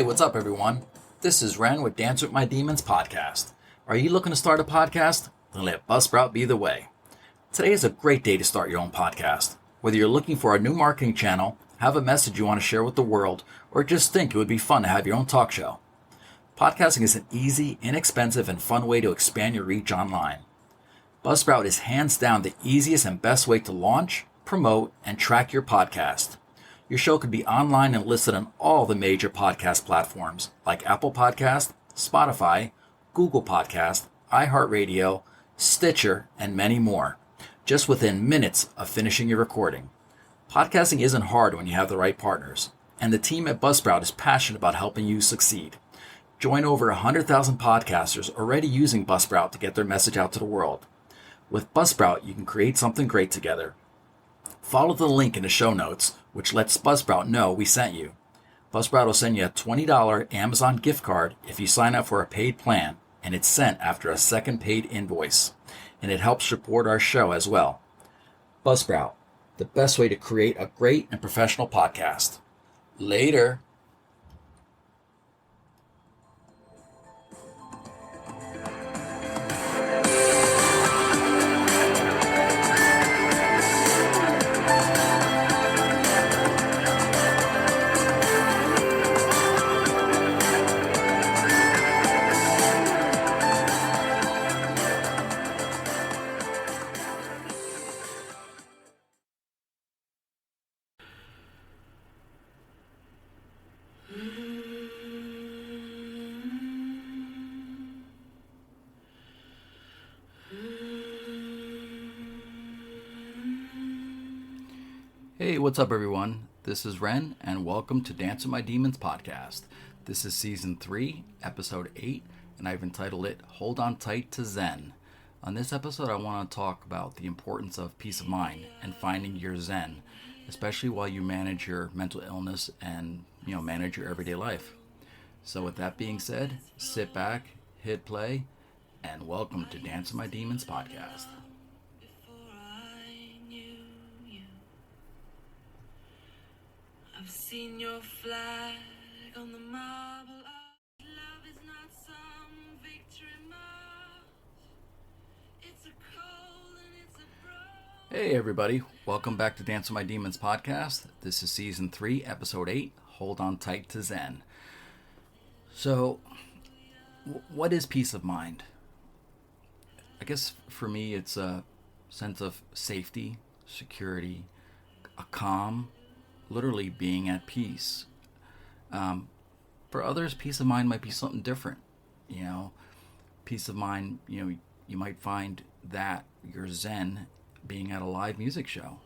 what's up, everyone? This is Ren with Dance with My Demons podcast. Are you looking to start a podcast? Then let Buzzsprout be the way. Today is a great day to start your own podcast. Whether you're looking for a new marketing channel, have a message you want to share with the world, or just think it would be fun to have your own talk show. Podcasting is an easy, inexpensive, and fun way to expand your reach online. Buzzsprout is hands down the easiest and best way to launch, promote, and track your podcast. Your show could be online and listed on all the major podcast platforms like Apple Podcast, Spotify, Google Podcast, iHeartRadio, Stitcher, and many more, just within minutes of finishing your recording. Podcasting isn't hard when you have the right partners, and the team at Buzzsprout is passionate about helping you succeed. Join over 100,000 podcasters already using Buzzsprout to get their message out to the world. With Buzzsprout, you can create something great together. Follow the link in the show notes, which lets Buzzsprout know we sent you. Buzzsprout will send you a $20 Amazon gift card if you sign up for a paid plan, and it's sent after a second paid invoice. And it helps support our show as well. Buzzsprout, the best way to create a great and professional podcast. Later. Hey, what's up, everyone? This is Ren, and welcome to Dance with My Demons podcast. This is Season 3, Episode 8, and I've entitled it, Hold On Tight to ZEN. On this episode, I want to talk about the importance of peace of mind and finding your ZEN, especially while you manage your mental illness and, manage your everyday life. So with that being said, sit back, hit play, and welcome to Dance with My Demons podcast. I've seen your flag on the marble arch. Love is not some victory march. It's a cold and it's a broad. Hey everybody, welcome back to Dance with My Demons podcast. This is Season 3, Episode 8, Hold On Tight to ZEN. So, what is peace of mind? I guess for me it's a sense of safety, security, a calm, literally being at peace. For others, peace of mind might be something different. Peace of mind, you might find that your ZEN being at a live music show,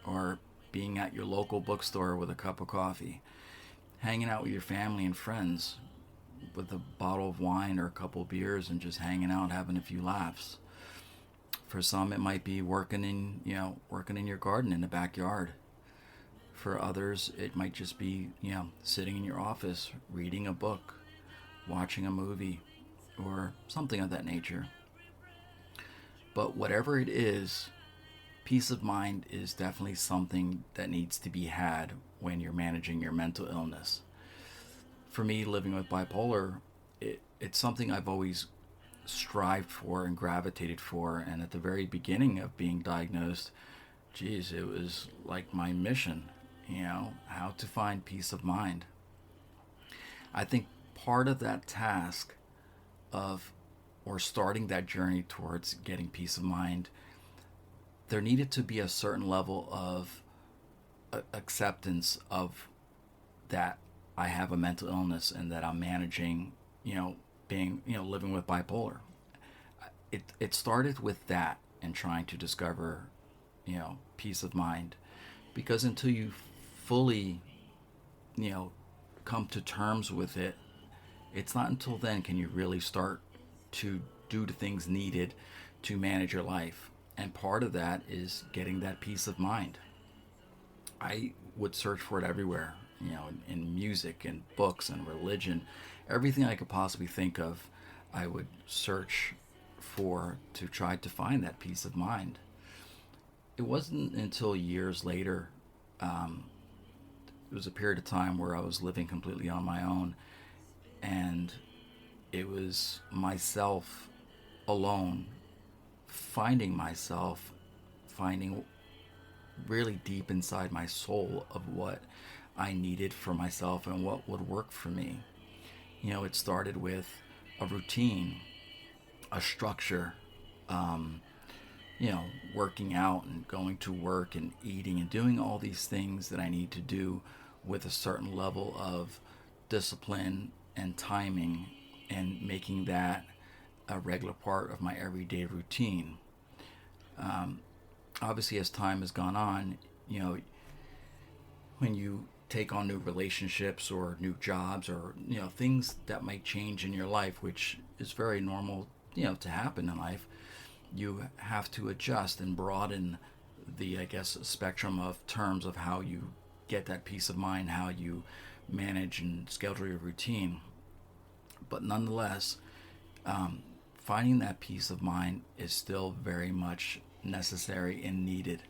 or being at your local bookstore with a cup of coffee, hanging out with your family and friends with a bottle of wine or a couple of beers and just hanging out, having a few laughs. For some, it might be working in your garden in the backyard. For others, it might just be, sitting in your office, reading a book, watching a movie, or something of that nature. But whatever it is, peace of mind is definitely something that needs to be had when you're managing your mental illness. For me, living with bipolar, it's something I've always strived for and gravitated for. And at the very beginning of being diagnosed, it was like my mission. How to find peace of mind. I think part of that task or starting that journey towards getting peace of mind, there needed to be a certain level of acceptance of that I have a mental illness and that I'm managing, living with bipolar. It started with that and trying to discover, peace of mind, because until you fully, come to terms with it, it's not until then can you really start to do the things needed to manage your life. And part of that is getting that peace of mind. I would search for it everywhere, in music and books and religion, everything I could possibly think of, I would search for to try to find that peace of mind. It wasn't until years later, it was a period of time where I was living completely on my own, And it was myself alone, finding myself, finding really deep inside my soul of what I needed for myself and what would work for me. It started with a routine, a structure, um, working out and going to work and eating and doing all these things that I need to do with a certain level of discipline and timing, and making that a regular part of my everyday routine. Obviously, as time has gone on, when you take on new relationships or new jobs, or things that might change in your life, which is very normal to happen in life, you have to adjust and broaden the, I guess, spectrum of terms of how you get that peace of mind, how you manage and schedule your routine. But nonetheless, finding that peace of mind is still very much necessary and needed.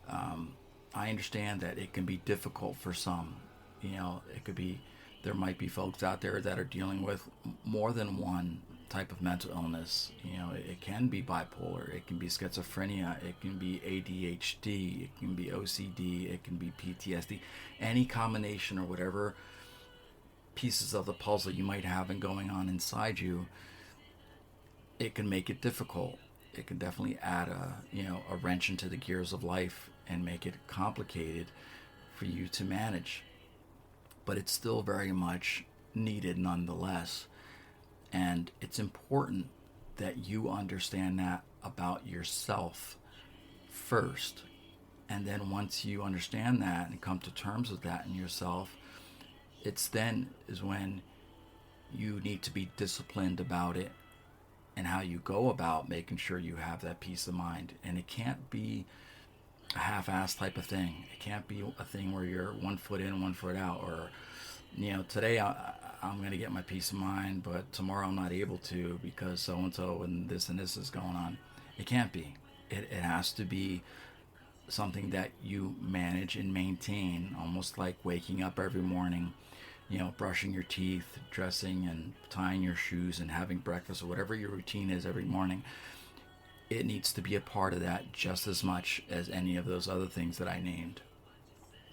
I understand that it can be difficult for some. It could be, there might be folks out there that are dealing with more than one type of mental illness. It can be bipolar, it can be schizophrenia, it can be ADHD, it can be OCD, it can be PTSD, any combination or whatever pieces of the puzzle you might have and going on inside you. It can make it difficult. It can definitely add a wrench into the gears of life and make it complicated for you to manage. But it's still very much needed nonetheless. And it's important that you understand that about yourself first. And then once you understand that and come to terms with that in yourself, it's then is when you need to be disciplined about it and how you go about making sure you have that peace of mind. And it can't be a half-assed type of thing. It can't be a thing where you're 1 foot in, 1 foot out, or today I'm going to get my peace of mind, but tomorrow I'm not able to because so-and-so and this is going on. It can't be. It has to be something that you manage and maintain, almost like waking up every morning, brushing your teeth, dressing and tying your shoes and having breakfast, or whatever your routine is every morning. It needs to be a part of that just as much as any of those other things that I named.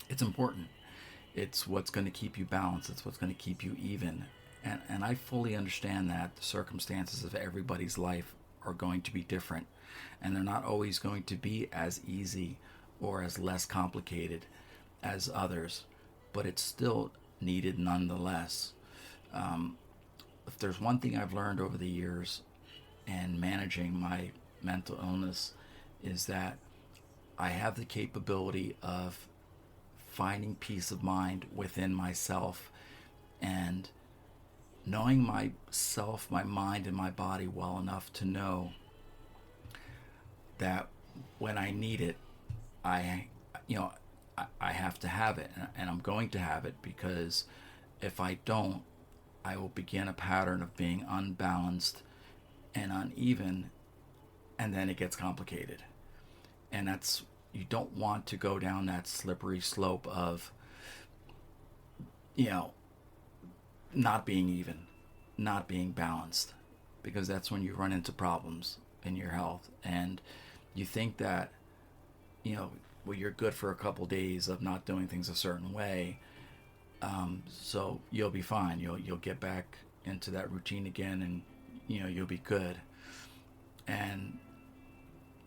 It's important. It's what's going to keep you balanced. It's what's going to keep you even. And I fully understand that the circumstances of everybody's life are going to be different. And they're not always going to be as easy or as less complicated as others. But it's still needed nonetheless. If there's one thing I've learned over the years in managing my mental illness, is that I have the capability of finding peace of mind within myself and knowing myself, my mind, and my body well enough to know that when I need it, I have to have it, and I'm going to have it, because if I don't, I will begin a pattern of being unbalanced and uneven, and then it gets complicated. And that's, you don't want to go down that slippery slope of, not being even, not being balanced, because that's when you run into problems in your health. And you think that, you're good for a couple days of not doing things a certain way, so you'll be fine. You'll get back into that routine again, and you'll be good. And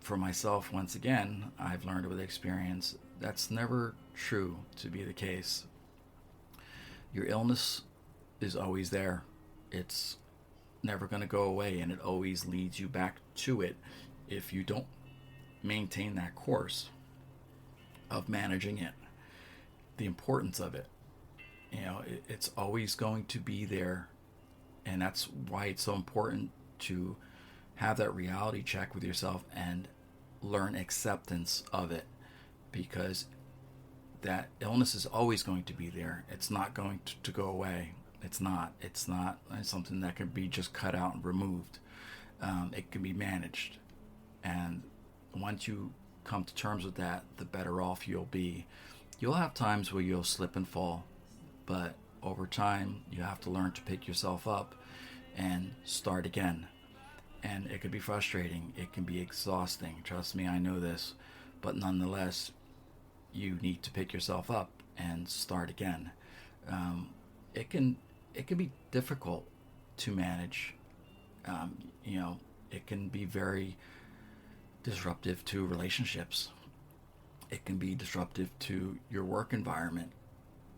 for myself, once again, I've learned with experience that's never true to be the case. Your illness is always there. It's never going to go away, and it always leads you back to it if you don't maintain that course of managing it, the importance of it. It's always going to be there, and that's why it's so important to have that reality check with yourself and learn acceptance of it, because that illness is always going to be there. It's not going to go away. It's not something that can be just cut out and removed. It can be managed, and once you come to terms with that, the better off you'll be. You'll have times where you'll slip and fall, but over time, you have to learn to pick yourself up and start again. And it can be frustrating. It can be exhausting. Trust me, I know this. But nonetheless, you need to pick yourself up and start again. Um, it can be difficult to manage. You know, it can be very disruptive to relationships. It can be disruptive to your work environment.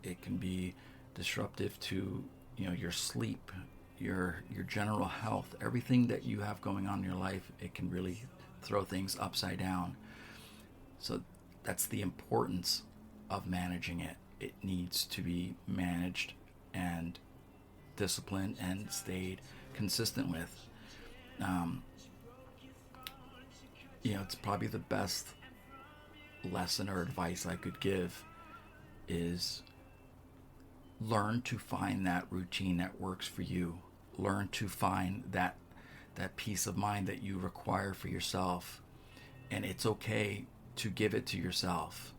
It can be disruptive to, you know, your sleep, your general health, everything that you have going on in your life. It can really throw things upside down. So that's the importance of managing it. It needs to be managed and disciplined and stayed consistent with. Um, you know, it's probably the best lesson or advice I could give is learn to find that routine that works for you. Learn to find that peace of mind that you require for yourself. And it's okay to give it to yourself.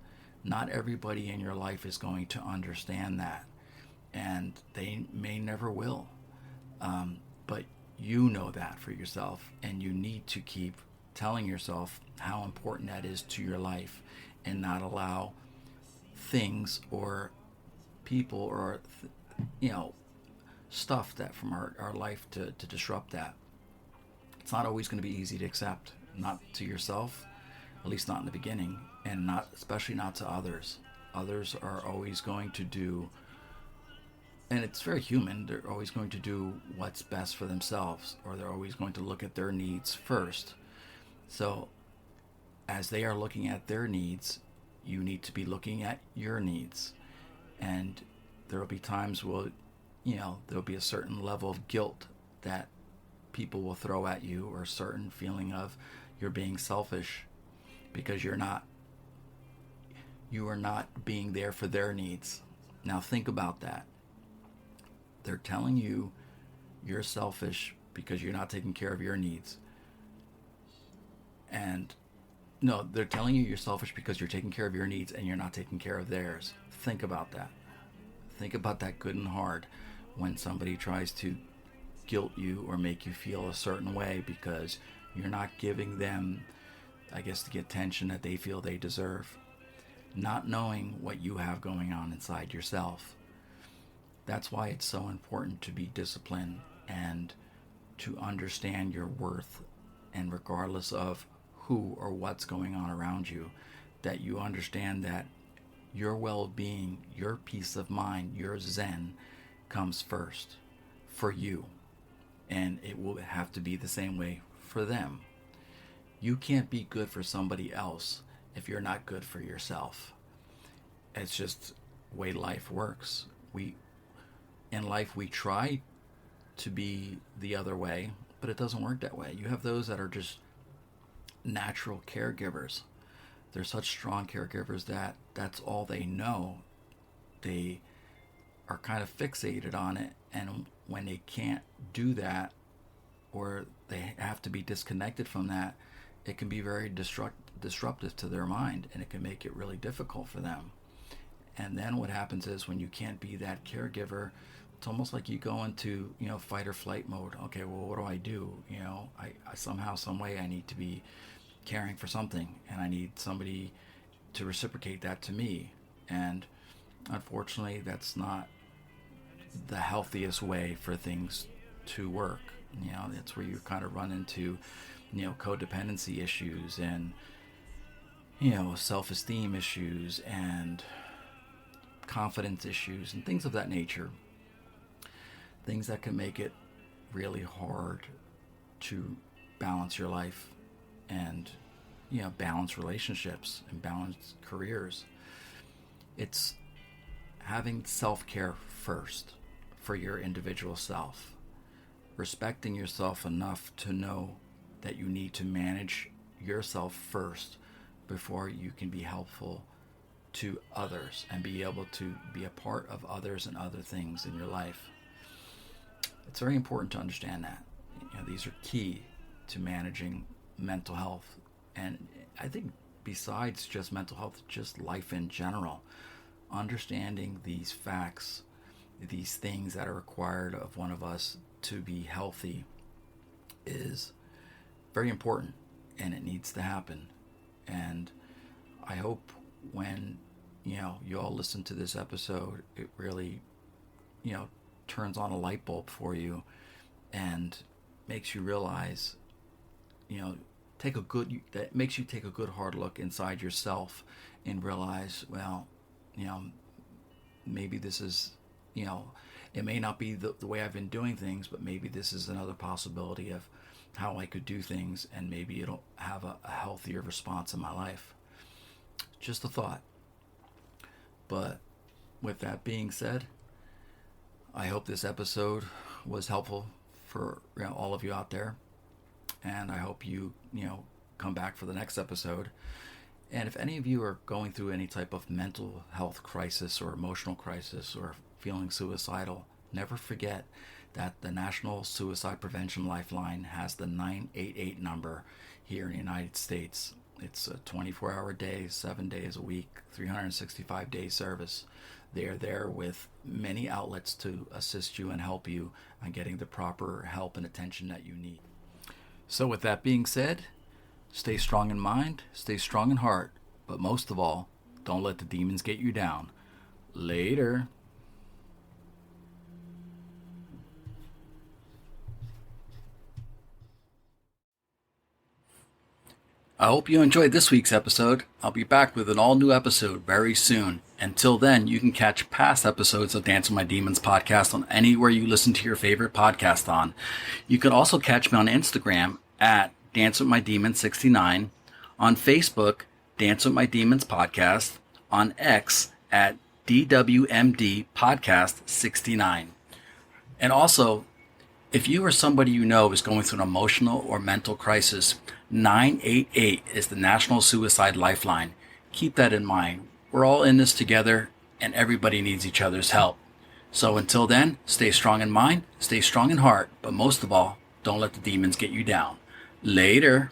Not everybody in your life is going to understand that, and they may never will. But you know that for yourself, and you need to keep telling yourself how important that is to your life, and not allow things or people or stuff that from our life to disrupt that. It's not always going to be easy to accept, not to yourself, at least not in the beginning, and not especially not to others. Others are always going to do, and it's very human, they're always going to do what's best for themselves, or they're always going to look at their needs first. So as they are looking at their needs, you need to be looking at your needs. And there will be times where, there'll be a certain level of guilt that people will throw at you, or a certain feeling of you're being selfish because you are not being there for their needs. Now think about that. They're telling you you're selfish because you're not taking care of your needs. And no, they're telling you you're selfish because you're taking care of your needs and you're not taking care of theirs. Think about that. Think about that good and hard when somebody tries to guilt you or make you feel a certain way because you're not giving them, I guess, the attention that they feel they deserve. Not knowing what you have going on inside yourself. That's why it's so important to be disciplined and to understand your worth, and regardless of who or what's going on around you, that you understand that your well-being, your peace of mind, your Zen comes first for you, and it will have to be the same way for them. You can't be good for somebody else if you're not good for yourself. It's just the way life works. In life we try to be the other way, but it doesn't work that way. You have those that are just natural caregivers. They're such strong caregivers that that's all they know. They are kind of fixated on it, and when they can't do that, or they have to be disconnected from that, it can be very disruptive to their mind, and it can make it really difficult for them. And then what happens is when you can't be that caregiver, it's almost like you go into, fight or flight mode. Okay, well, what do? I somehow, some way I need to be caring for something, and I need somebody to reciprocate that to me. And unfortunately, that's not the healthiest way for things to work. That's where you kind of run into, codependency issues and, self-esteem issues and confidence issues and things of that nature. Things that can make it really hard to balance your life and, balance relationships and balance careers. It's having self-care first for your individual self. Respecting yourself enough to know that you need to manage yourself first before you can be helpful to others and be able to be a part of others and other things in your life. It's very important to understand that. These are key to managing mental health. And I think besides just mental health, just life in general, understanding these facts these things that are required of one of us to be healthy is very important, and it needs to happen. And I hope when you all listen to this episode, it really turns on a light bulb for you and makes you realize, that makes you take a good hard look inside yourself and realize, well, maybe this is, it may not be the way I've been doing things, but maybe this is another possibility of how I could do things, and maybe it'll have a healthier response in my life. Just a thought. But with that being said, I hope this episode was helpful for all of you out there, and I hope you come back for the next episode. And if any of you are going through any type of mental health crisis or emotional crisis or feeling suicidal, never forget that the National Suicide Prevention Lifeline has the 988 number here in the United States. It's a 24-hour day, 7 days a week, 365-day service. They are there with many outlets to assist you and help you on getting the proper help and attention that you need. So with that being said, stay strong in mind, stay strong in heart, but most of all, don't let the demons get you down. Later. I hope you enjoyed this week's episode. I'll be back with an all-new episode very soon. Until then, you can catch past episodes of Dance with My Demons podcast on anywhere you listen to your favorite podcast on. You can also catch me on Instagram at Dance with My Demons 69, on Facebook, Dance with My Demons podcast, on X at DWMD podcast 69. And also, if you or somebody you know is going through an emotional or mental crisis, 988 is the National Suicide Lifeline. Keep that in mind. We're all in this together, and everybody needs each other's help. So until then, stay strong in mind, stay strong in heart, but most of all, don't let the demons get you down. Later.